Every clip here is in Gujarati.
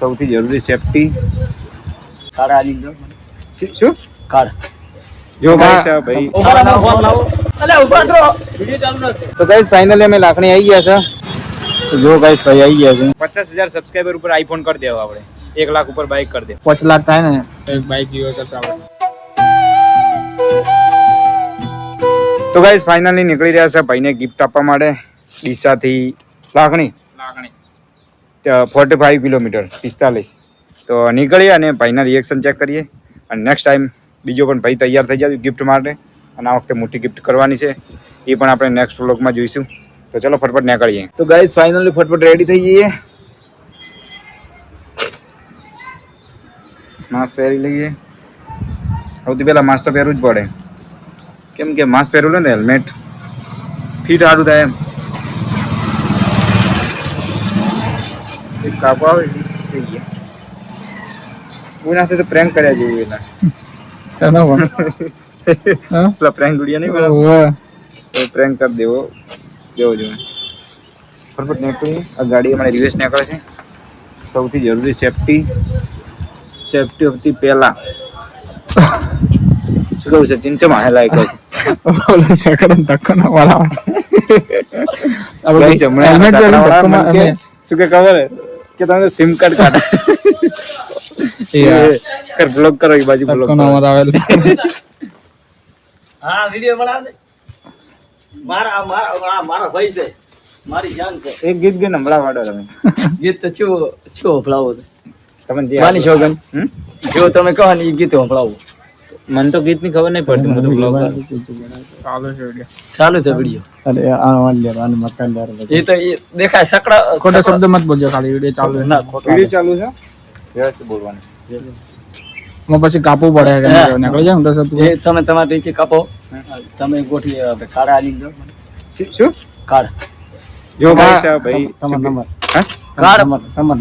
સૌથી જરૂરી સેફટી કાર્ડ આલી દો. શું કાર્ડ જો ગાઈસ ભાઈ ઉભા રહો, ફોન લાવો. અલે ઉભા રહો, વિડિયો ચાલુ નથી. તો ગાઈસ ફાઇનલી અમે લાખણી આવી ગયા છે. તો જો ગાઈસ ભાઈ આવી ગયા છે. 50,000 સબસ્ક્રાઇબર ઉપર આઈફોન કરી દેવા આપણે. 1 લાખ ઉપર બાઇક કરી દે. 5 લાખ થાય ને એક બાઇક યુઝ કરશે આપણે. તો ગાઈસ ફાઇનલી નીકળી રહ્યા છે ભાઈને ગિફ્ટ આપવા માટે ડીસાથી લાખણી 45 કિલોમીટર 45. તો નીકળીએ અને ભાઈના રિએક્શન ચેક કરીએ અને નેક્સ્ટ ટાઈમ બીજો પણ ભાઈ તૈયાર થઈ જાય ગિફ્ટ માટે અને આ વખતે મોટી ગિફ્ટ કરવાની છે એ પણ આપણે નેક્સ્ટ વ્લોગમાં જોઈશું. તો ચલો ફટફટ નીકળીએ. તો ગાઈસ ફાઇનલી ફટફટ રેડી થઈ જઈએ. માસ્ક પહેરી લઈએ. સૌથી પહેલા માસ્ક તો પહેરવું જ પડે કેમ કે માસ્ક પહેરવું ને હેલ્મેટ ફિટ સારું થાય એમ. એક કાપો આવે થઈ ગયા. કોઈનાથી તો પ્રેન્ક કર્યા જેવું એના શાના પણ પેલા પ્રેન્ક વિડીયો નહીં બનાવો તો પ્રેન્ક કરી દેવો જેવો જેવો ફટફટ નીકળી. આ ગાડી અમારે રિવર્સ નીકળે છે. સૌથી જરૂરી સેફટી સૌથી પહેલા શું કહું છે ચિંચમાં હેલા એક ઓલો સેકન્ડ ધક્કો ના વાળા હવે હેલ્મેટ શું કે ખબર હે કે તમે સિમ કાર્ડ કાઢો કર બ્લોક કરો એ બાજુ બ્લોક કરો આવેલ. હા વિડિયો બનાવ દે. મારા ભાઈ છે, મારી જાન છે. એક ગીત કે નંબળા વાડો તમે ગીત તો છો હંભળાવો તમે જે માની શોગન જો તમે કહો ને એ ગીત હંભળાવો. મને તો ગીત ની ખબર નહીં પડતી. હું તો બ્લોગ ચાલુ છે વિડિયો. અરે આન લે આન મકાન દાર એ તો એ દેખાય સકડા ખોટા શબ્દ મત બોલજો. ખાલી વિડિયો ચાલુ છે ના ખોટો વિડિયો ચાલુ છે વ્યવસ્થિત બોલવાનું. હું પછી કાપવું પડે કે નીકળી જાય તો સબ એ તમે તમારી રીતે કાપો. તમે ગોઠવી કાર્ડ આલી દો. શું કાર્ડ જો ગાઈસ ભાઈ નંબર હા કાર્ડ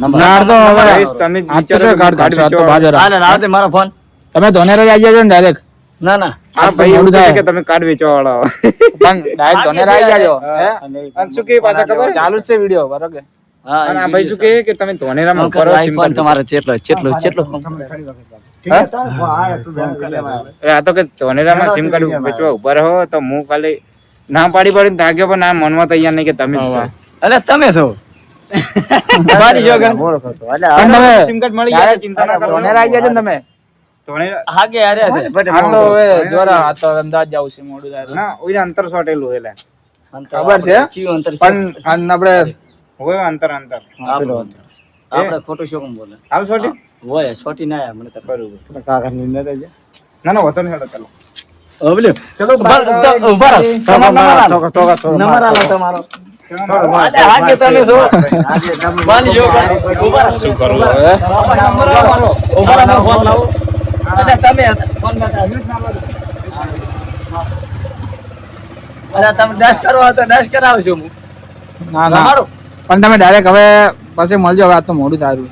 નંબર તો ગાઈસ તમે વિચારો કાર્ડ વેચો હાલે ના દે મારો ફોન. તમે ધોનેરા આવી જાજો ને ડાયરેક્ટ. ના ના આ ભાઈ એવું થાય કે તમે કાર્ડ વેચવા વાળા પણ ડાયરેક્ટ ધોનેરા આવી જાજો હે. અને શું કે પાછા ખબર ચાલુ જ છે વિડિયો બરાબર. હા અને આ ભાઈ શું કે તમે ધોનેરામાં કરો સિમ કાર્ડ તમારે કેટલો આ તો કે ધોનેરામાં સિમ કાર્ડ વેચવા ઉભા રહો તો હું ખાલી ના પાડી પાડીને થાક્યો પણ ના મનવા તૈયાર નહીં કે તમે જ છો. અરે તમે છો મારી જોગન તમે સિમ કાર્ડ મળી જાય ચિંતા ના કરો. ધોનેરા આવી જાજો ને તમે ધોનેરા હાગે આર્યા છે. આ તો હવે જોરા આ તો અમદાવાદ જાવ છે મોડું થાય ના ઓય અંતર સોટેલું એટલે ખબર છે પણ આપણે હોય અંતર આપણે ખોટું શું કેમ બોલે હાલ સોટી હોય સોટી ના મને તો બરોબર કાકા ની ના થાય ના ના વતન હેડો ચાલો ઓબલે ચલો ઉભા નંબર આલો તમારો હાગે તમે છો માની જો ઉભા શું કરો હવે ઉભા રહો ફોન લાવો. અને તમે ફોન માં અરે તમે ડેશ કરવા તો ડેશ કરાવજો હું ના ના પણ તમે ડાયરેક્ટ હવે પછી મળજો. હવે આ તો મોડું થારું.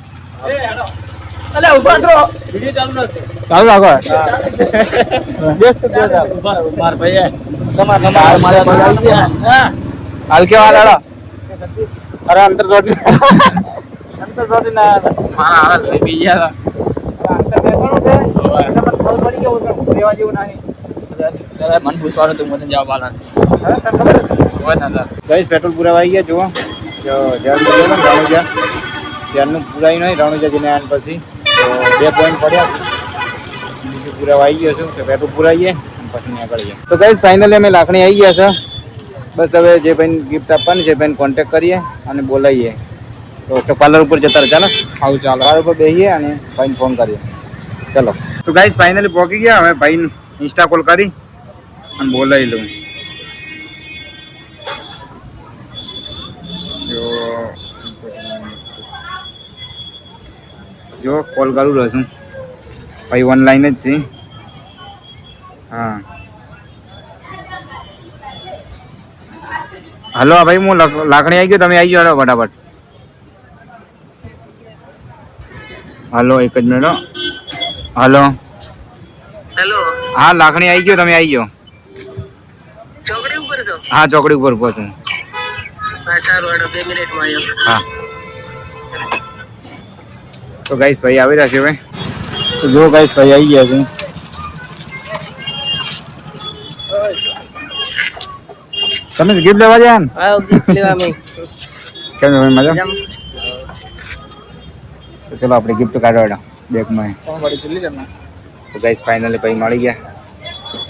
અલે ઉભા રહો, વિડિયો ચાલુ નથી. ચાલુ રાખો. ઉભા માર ભાઈ તમાર નંબર મારે આવી ગયા. હા હલકે વાળા અરે અંતર સોટી ના મારા હાલ લઈ બી ગયા અંતર બેસવાનું છે. મને ફોન પડી ગયો તો દેવા જેવું નહીં. મન પૂછવાનું તું મને જવાબ આલા હોય ના ગાઈસ પેટ્રોલ પુરાવા આવી ગયા. જુઓ ધ્યાનનું પુરાઈ નહીં રણુજા જઈને આન પછી તો 2 પોઈન્ટ પડ્યા. બીજું પુરાવા આવી ગયો છું કે પેટ્રોલ પુરાઈએ પછી નીકળીએ. તો ગાઈસ ફાઇનલી અમે લાખણી આવી ગયા છે. બસ હવે જે ભાઈને ગિફ્ટ આપવાની છે ભાઈને કોન્ટેક્ટ કરીએ અને બોલાવીએ. તો પાર્લર ઉપર જતા રહે. ચાલો આવું ચાલો પાર્લર ઉપર બેસીએ અને ભાઈને ફોન કરીએ. ચલો તો ગાઈસ ફાઇનલી પહોંચી ગયા. હવે ભાઈને ઇન્સ્ટા કોલ કરી અને બોલાવી લઉં. જો કોલ કરું રહું ભાઈ ઓનલાઈન જ છે. હા હલો ભાઈ હું લાખણી આવી ગયો. તમે આવી ગયો ફટાફટ. હલો એક જ મિનિટ. હલો હેલો હા લાખણી આવી ગયો. તમે આવી ગયો. ચોકડી ઉપર છો? હા ચોકડી ઉપર પહોંચું. હા સારું, 2 મિનિટમાં આવ્યો. હા તો ગાઈસ ભાઈ આવી રહ્યા છે હવે. તો જો ગાઈસ ભાઈ આવી ગયા છે. તમે ગિફ્ટ લેવા ગયા ને? હા ગિફ્ટ લેવા મે કેમ છો ભાઈ મજા? તો ચલો આપણે ગિફ્ટ કાઢવા બેગમાં. તો ગાઈસ ફાઇનલી ભાઈ મળી ગયા.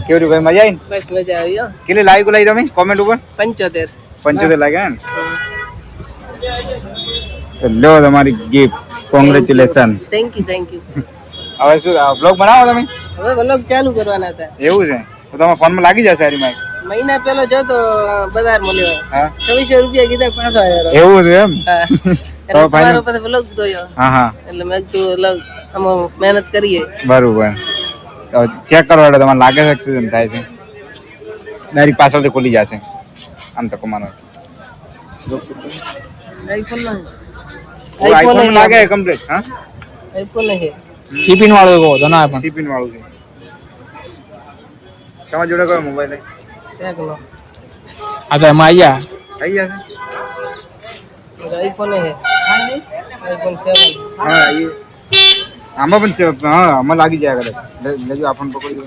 કેવું રહ્યું ભાઈ, મજા આવી ને? બસ મજા આવી હો. કેટલી લાઈક લાવી તમે કોમેન્ટ ઉપર? 75 લાગ્યા ને? તો લો તમારી ગિફ્ટ. કોંગ્રેચ્યુલેશન. થેન્ક યુ હવે શું બ્લોગ બનાવો તમે? હવે વ્લોગ ચાલુ કરવાના હતા. એવું છે? તો તમારા ફોનમાં લાગી જશે હારી માઈક. મહિના પહેલો જો તો બજાર મળ્યો. હા 2600 રૂપિયા કીધા 5000. એવું છે એમ? હા એટલે તમારો પાસે વ્લોગ જોયો. હા એટલે મેં કીધું વ્લોગ અમે મહેનત કરીએ. બરોબર. ચેક કરો એટલે તમારે લાગે છે એક્સિડન્ટ થાય છે. ડાયરેક્ટ પાછળથી ખુલી જશે આમ તો કમાનો. આઈફોન ના આઈફોન લાગે કમ્પ્લીટ. હા આઈફોન હે. સીપીન વાળો કહો તો ના પણ સીપીન વાળું છે. તમારા જોડે કયો મોબાઈલ છે? ટેકનો આ તો એમાં આયા આવી જશે. આઈફોન હે. આઈફોન 7. હા એ આમાં પણ છે. હા આમાં લાગી જાય કદાચ. લેજો આપણ પકડી લો.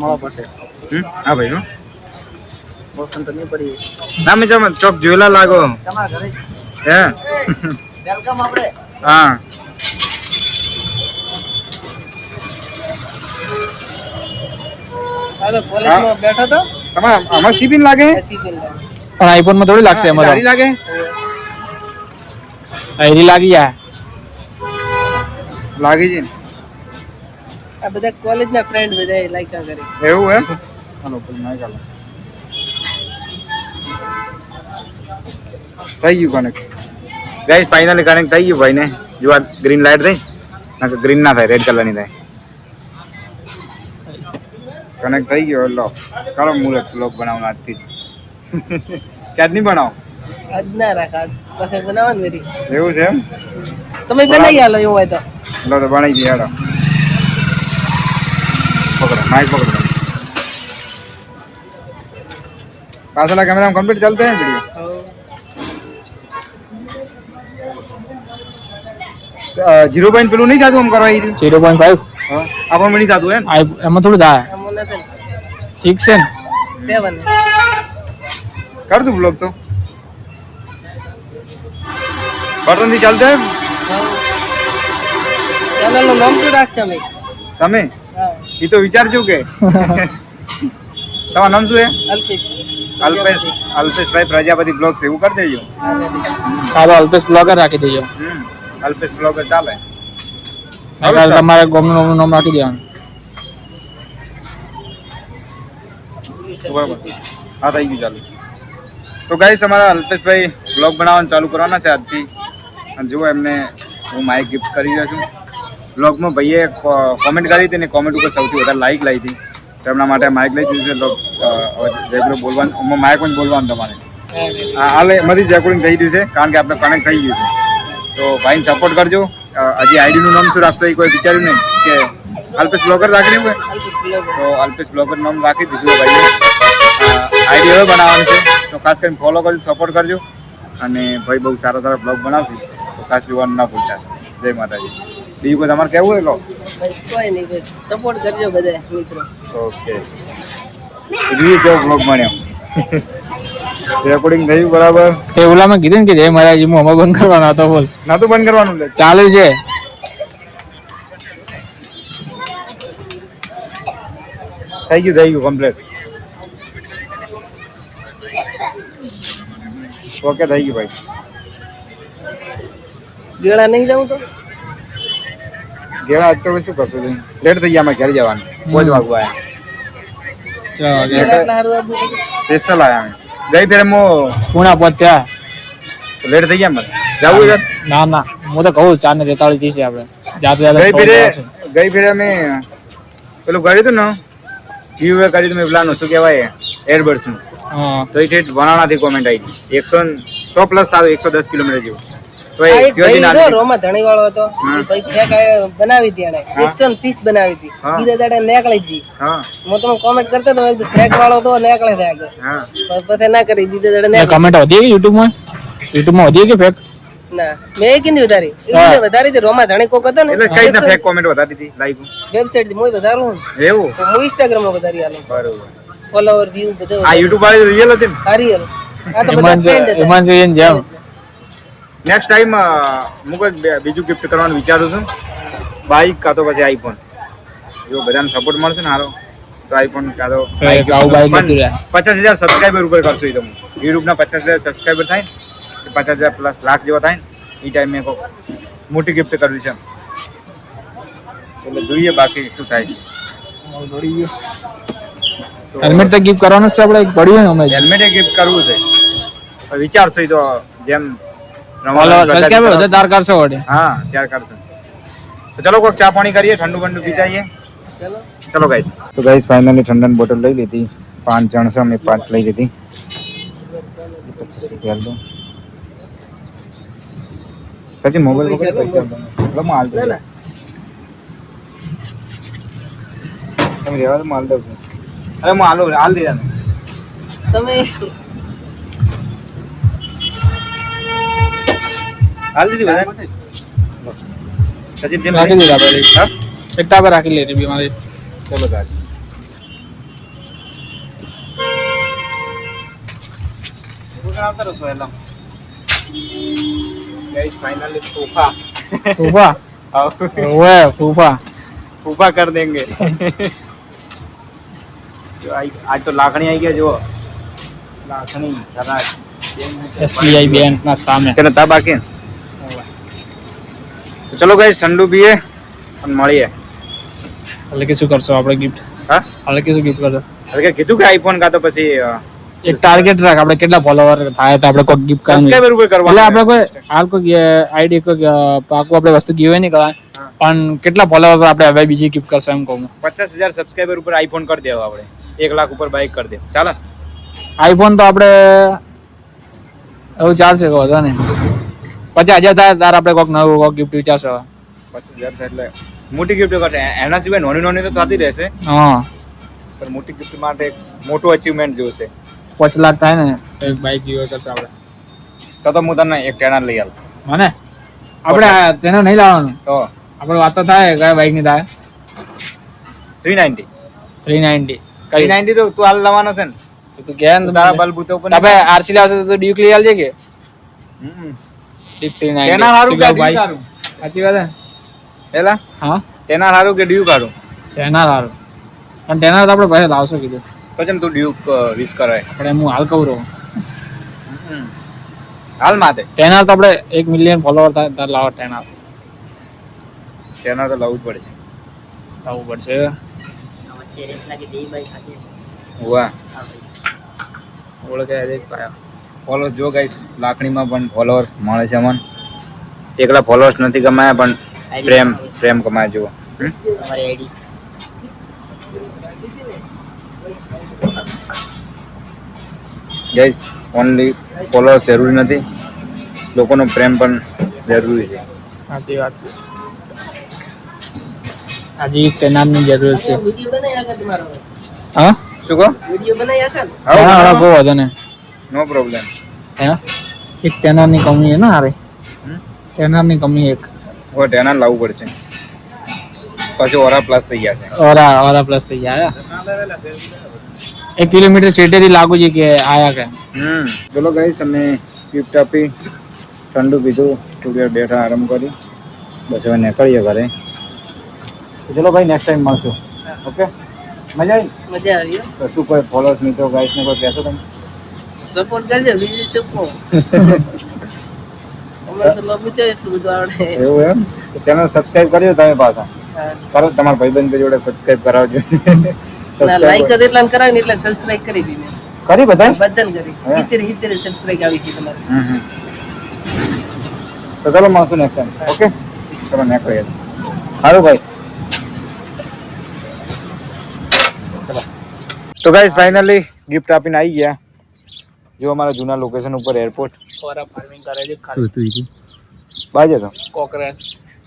મારા પાસે. હા ભાઈ નો મોશન તો નહીં પડી. ના મેં ચોક જોયેલા લાગો. તમારા ઘરે હે વેલકમ આપણે. હા હાલો કોલેજમાં બેઠો તો તમારે આમાં સીપીન લાગે? સીપીન પણ આઈફોન માં થોડી લાગશે એમાં સારી લાગે. તો એરી લાગી જાય. લાગી છે આ બધા કોલેજના ફ્રેન્ડ બધા લાઈકા કરે. એવું હે? હાલો પેલું નાઈ ચાલો. થઈ ગયું કનેક્ટ. ગાઈસ ફાઇનલી કનેક્ટ થઈ ગયું ભાઈ ને. જો આ ગ્રીન લાઈટ થઈ ના ગ્રીન ના થાય, રેડ કલર ની થાય. કનેક્ટ થઈ ગયો. લો કરો મુરત બ્લોગ બનાવવાનો આજથી જ. ક્યાં નહીં બનાવો? આજ ના રાખા પછી બનાવવાનું વેરી. એવું છે એમ? તમે બનાવી આલો એવું હોય તો. લો તો બનાવી દઈએ હેડો. પકડો માઇક પકડો. પાછલા કેમેરા કમ્પ્લીટ ચાલते हैं वीडियो? 0 પેલું નહીં થતું આમ કરવા આવી રહ્યું? 0.5 હા આપણ નહીં થતું એમ? એમાં થોડું થાય. અમો નથી 6 છે ને 7. કર તું બ્લોગ તો બટન થી ચાલતો એમ? ચેનલ નું નામ શું રાખશે અમે? તમે હા એ તો વિચારજો કે તમારું નામ શું છે? અલ્પેશ. અલ્પેશભાઈ પ્રજાપતિ બ્લોગ્સ એવું કરી દેજો. સારો અલ્પેશ બ્લોગર રાખી દેજો. અલ્પેશ બ્લોગર ચાલે. નહીંતર તમારે ગોમનું નામ રાખી દેવાનું. હા થઈ ગયું ચાલુ. તો ગાઈસ અમારા અલ્પેશભાઈ બ્લોગ બનાવવાનું ચાલુ કરવાના છે આજથી. અને જુઓ એમને હું માઇક ગિફ્ટ કરી રહ્યો છું. બ્લોગમાં ભાઈએ કોમેન્ટ કરી હતી ને કોમેન્ટ ઉપર સૌથી વધારે લાઈક લાવી હતી. તો એમના માટે માઇક લઈ દીધું છે. રેગ્યુલર બોલવાનું માઇક પણ બોલવાનું તમારે. હાલ એમાંથી જ રેકોર્ડિંગ થઈ ગયું છે કારણ કે આપણે કનેક્ટ થઈ ગયું છે. તો ભાઈને સપોર્ટ કરજો. હજી આઈડીનું નામ શું રાખશો એ કોઈ વિચાર્યું નહીં કે અલ્પેશ બ્લોગર રાખી દેવું હોય? અલ્પેશ બ્લોગર. તો અલ્પેશ બ્લોગર નામ રાખી દીધું ભાઈ. આઈડી હવે બનાવવાનું છે તો ખાસ કરીને ફોલો કરજો, સપોર્ટ કરજો. અને ભાઈ બહુ સારા સારા બ્લોગ બનાવશે તો ખાસ જોવાનું ના ભૂલતા. જય માતાજી. બીજું કોઈ તમારે કહેવું હોય લો? બસ કોઈ નહીં, બસ સપોર્ટ કરજો બધા મિત્રો. ઓકે જોઈએ કેવો બ્લોગ બન્યો. રેકોર્ડિંગ થયું બરાબર? એ ઓલામાં કીધું ને કે જય મહારાજ હું હમણાં બંધ કરવાનો હતો. બોલ નતું બંધ કરવાનું લે. ચાલુ છે. થઈ ગયું કમ્પ્લીટ. ઓકે થઈ ગયું ભાઈ. ગેળા નહીં જાઉં તો ગેળા આજ તો શું કરશું? લેટ થઈ ગયા અમે ઘરે જવાનું. 5 વાગવા આવ્યા. એટલા સારું આપ્યું. સ્પેશિયલ આવ્યા અમે. ગઈ ફેર મો પૂણા પહોંચ્યા. લેટ થઈ ગયા મને. જવું યાર? ના ના હું તો કહું 4:43 છે આપણે ગઈ ફેરે અમે પેલું કર્યું હતું ને યુએ કર્યું મેં પેલાનું શું કહેવાય એરબડ્સ નું. હા તો એ ઠેઠ વણાણાથી કોમેન્ટ આવી 100 પ્લસ થતો 110 કિલોમીટર જેવું. તો આ એ એક ભાઈ જો રોમાં ધણી વાળો હતો. એ ભાઈ ફેક બનાવી હતી એને 130 બનાવી હતી. બીજા દાડે નીકળી ગઈ. હા હું તમે કોમેન્ટ કરતા તો એકદમ ફેક વાળો તો નીકળે છે આગળ. હા પછી ના કરી બીજા દાડે નીકળી. કમેન્ટ વધી ગઈ યુટ્યુબમાં વધી ગઈ ફેક? ના મેં કીધી વધારી એટલે વધારી તે રોમા જાણે કોક હતો ને એટલે કઈ રીતના ફેક કોમેન્ટ વધારી દીધી લાઈવ વેબસાઈટ થી મોય વધારું એવું તો હું ઇન્સ્ટાગ્રામ માં વધારી આલો બરોબર ફોલોવર વ્યૂ બધું આ YouTube વાળી રિયલ હતી ને હારી આ તો બધા ફ્રેન્ડ હતા એમાં જોઈએ ને જાવ નેક્સ્ટ ટાઈમ હું કોઈ બીજું ગિફ્ટ કરવાનું વિચારું છું બાઈક કાં તો પછી આઈફોન જો બધાને સપોર્ટ મળશે ને હારો તો આઈફોન કાં તો આવું બાઈક નથી રહ્યા 50,000 સબસ્ક્રાઇબર ઉપર કરશો એ તો હું યુટ્યુબના 50,000 સબસ્ક્રાઇબર થાય ને 50,000 પ્લસ લાખ જેવા થાય ને એ ટાઈમે કોઈ મોટી ગિફ્ટ કરવી છે એટલે જોઈએ બાકી શું થાય છે હેલ્મેટ તો ગિફ્ટ કરવાનું છે આપણે પડ્યું ને અમે હેલ્મેટ ગિફ્ટ કરવું છે પણ વિચારશો એ તો જેમ સબસ્ક્રાઇબર વધારે તાર કરશો વડે હા ત્યાર કરશું તો ચલો કોઈક ચા પાણી કરીએ ઠંડુ બંડુ પી જઈએ ચલો ગાઈસ તો ગાઈસ ફાઇનલી ઠંડાની બોટલ લઈ લીધી 5 જણ છે અમે 5 લઈ લીધી 25 રૂપિયા દો સચિન મોબાઈલ વગર પૈસા દો માલ દો તમે રેવા માલ દો અરે હું હાલ દીધા તમે હાલ દીધી બધા સચિન તેમ રાખી દીધા આપણે હા એકતા પર રાખી લેતી બી મારી ચલો ગાઈસ આવતા રહો એલા गाइस फाइनली फूफा ફૂફા ઓએ ફૂફા फूफा कर देंगे जो आज तो लाखणी आई गया जो लाखणी खराज SBI બેંક ના સામે तेरे ता बाकी तो चलो गाइस ठंडू पिए और મળીએ એટલે કે શું કરશો આપણે ગિફ્ટ હા એટલે કે શું ગિફ્ટ કરશો એટલે કે કીધું કે આઈફોન કા તો પછી એક ટાર્ગેટ રાખ આપણે કેટલા ફોલોવર થાય તો આપણે કોઈ ગિફ્ટ કરવાનું સબસ્ક્રાઇબર ઉપર એટલે કરવાનું આપણે કોઈ હાલ કોઈ આઈડી કોઈ પાકું આપણે વસ્તુ ગીવે નહીં કરાય પણ કેટલા ફોલોવર આપણે હવે બીજી ગિફ્ટ કરશું એમ કહું 50,000 સબસ્ક્રાઇબર ઉપર આઈફોન કરી દેવા આપણે 1 લાખ ઉપર બાઈક કરી દે ચાલો આઈફોન તો આપણે એવું ચાલશે કહો તો ને 50,000 થાય તાર આપણે કોઈક નવું કોઈક ગિફ્ટ વિચારશો 50,000 થાય એટલે મોટી ગિફ્ટ કરશે એના સિવાય નાની નાની તો થતી રહેશે હા પણ મોટી ગિફ્ટ માટે એક મોટું અચીવમેન્ટ જોશે 5 લાખ થાય ને એક બાઈક ગીવે કરશે આપણે તો હું તને એક ટેનર લઈ આલ મને આપણે તેને નહીં લાવવાનું તો આપણે વાત તો થાય કયા બાઈક ની થાય 390 390 390 તો તું હાલ લાવવાનો છે ને તો તું કે ને તારા બલબૂતો ઉપર આપણે આરસી લાવશે તો ડ્યુક લઈ આલજે કે ડીપ 390 તેના હારું કે ભાઈ ડ્યુ હારું સાચી વાત હે એલા હા તેના હારું કે ડ્યુ હારું ટેનર હારું પણ ટેનર તો આપણે ભાઈ લાવશો કીધું તો જેમ તું ડ્યુક વિશ કરાય આપણે હું હાલ કહું રહું હાલ માતે ટેનર તો આપણે 1 મિલિયન ફોલોવર થાય તાર લાવો ટેનર તેના તો લાવવું જ પડશે લાવવું પડશે વાહ ઓળખે દેખ પાયા ફોલોઅર્સ જો ગાઈસ લાખણીમાં પણ ફોલોઅર્સ મળે છે અમન એકલા ફોલોઅર્સ નથી કમાયા પણ પ્રેમ કમાયા જુઓ અમારી આઈડી ગાઈસ ઓનલી ફોલોઅર્સ જરૂરી નથી લોકોનો પ્રેમ પણ જરૂરી છે સાચી વાત છે આજે ટેનરની જરૂર છે વિડિયો બનાવી આગળ તમારો હા શું કહો વિડિયો બનાવી આગળ હા બહુ હતો ને નો પ્રોબ્લેમ હે એક ટેનરની કમી હે ને હારે ટેનરની કમી એક ઓ ટેનર લાવવું પડશે પછી ઓરા પ્લસ થઈ ગયા છે ઓરા પ્લસ થઈ ગયા 1 કિલોમીટર સીટેથી લાગુ છે કે આયા કે ચલો ગાઈસ અમે ગિફ્ટ આપી ઠંડુ પીધું થોડી વાર બેઠા આરામ કરી બસ હવે નીકળીએ ઘરે ચલો ભાઈ નેક્સ્ટ ટાઈમ મળશું ઓકે મજા આવી તો શું કોઈ ફોલોઅર્સ મિત્રો ગાઈસ ને કોઈ કહેશો તમે સપોર્ટ કરજો બીજું શું કહું અમારે તો લાગુ છે એટલું બધું આવડે એવું એમ તો ચેનલ સબસ્ક્રાઇબ કરજો તમે પાછા કરો તમારા ભાઈબંધ જોડે સબસ્ક્રાઇબ કરાવજો ના લાઈક જ એટલા કરાવી ને એટલે સબસ્ક્રાઇબ કરી બી મેં કરી બધા બધાને કરી 70 સબસ્ક્રાઇબ આવી છે તમારે તો ચલો મળશું નેક્સ્ટ ટાઈમ ઓકે ચલો નીકળીએ સારું ભાઈ તો ગાઈસ ફાઇનલી ગિફ્ટ આપીને આવી ગયા જો અમારા જૂના લોકેશન ઉપર એરપોર્ટ ઓરા ફાર્મિંગ કરે છે શું તું બાજે તો કોકરેજ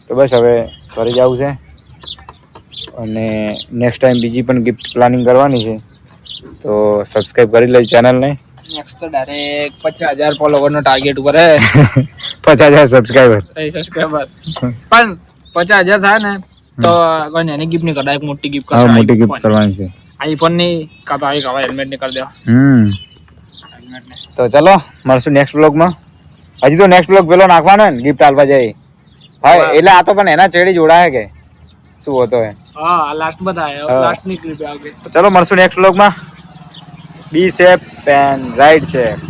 તો બસ હવે ઘરે જવું છે અને નેક્સ્ટ ટાઈમ બીજી પણ ગિફ્ટ પ્લાનિંગ કરવાની છે તો સબસ્ક્રાઇબ કરી લેજો ચેનલને નેક્સ્ટ તો ડાયરેક્ટ 50,000 ફોલોવર નો ટાર્ગેટ ઉપર હે 50,000 સબસ્ક્રાઇબર સબસ્ક્રાઇબર પણ 50,000 થાય ને તો કોઈ ને એની ગિફ્ટ નહીં કરાય, એક મોટી ગિફ્ટ હા કરશે. મોટી ગિફ્ટ કરવાની છે. આઈફોન ની કાં તો આવી કવા હેલ્મેટ ની કરી દેવા. તો ચલો મળશું નેક્સ્ટ બ્લોગમાં. હજી તો નેક્સ્ટ બ્લોગ પેલો નાખવાનો ને ગિફ્ટ આલવા જાય. હા એટલે આ તો પણ એના ચેડી જોડાય કે શું હોતો હે. હા લાસ્ટ બતાય હા. લાસ્ટ ની ક્લિપ આવશે. તો ચલો મળશું નેક્સ્ટ બ્લોગમાં. બી સેફ એન્ડ રાઈડ સેફ.